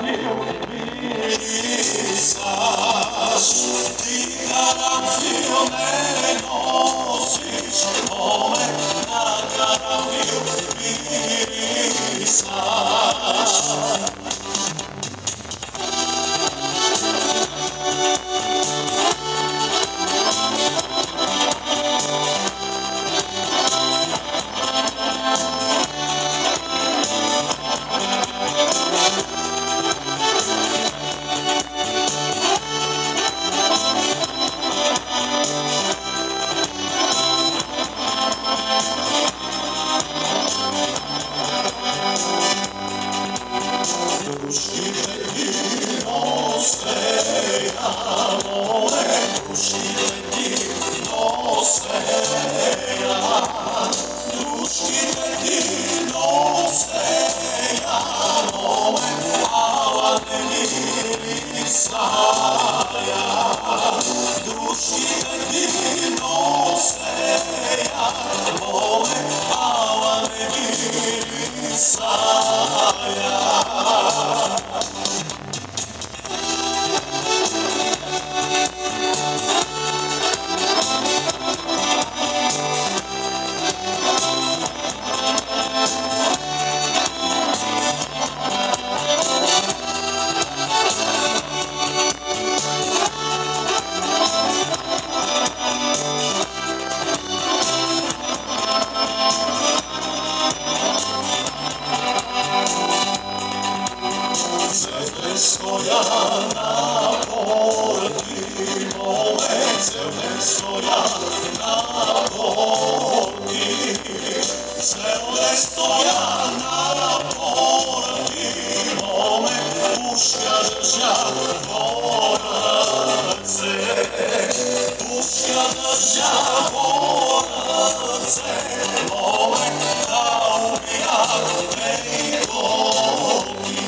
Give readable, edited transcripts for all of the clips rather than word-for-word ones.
ми убисаш, ти карамфил ме носиш, но ме на карамфил убисаш. Дружките ти носеја, море, дружките ти носеја, дружките ти носеја, море, ала не мирисаја, дружките ти носеја, море, ала не мирисаја. Стоја на порти моме, целе стоја на порти, целе стоја на порти моме, пушка држа во рце, пушка држа во рце моме, да убија ме и колки.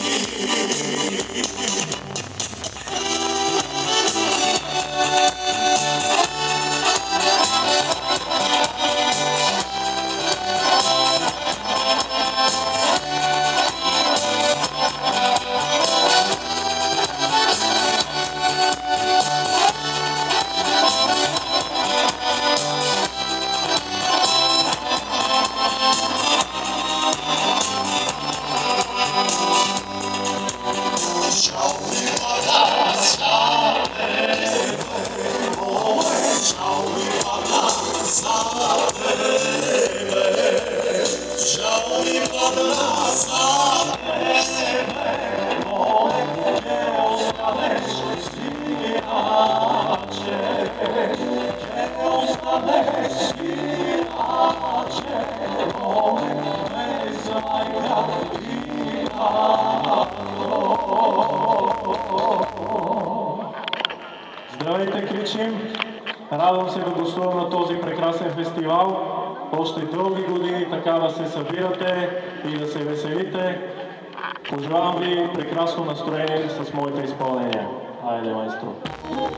Ciao mi parla za tebe, moje, ciao mi parla za tebe, ciao mi parla za tebe, moje, che ostaneš inače, che ostaneš inače, moje, bez majka Здравейте, кричим! Радвам се да гостувам на този прекрасен фестивал. Още дълги години така да се събирате и да се веселите. Пожелавам ви прекрасно настроение с моите изпълнения. Айде, майстро!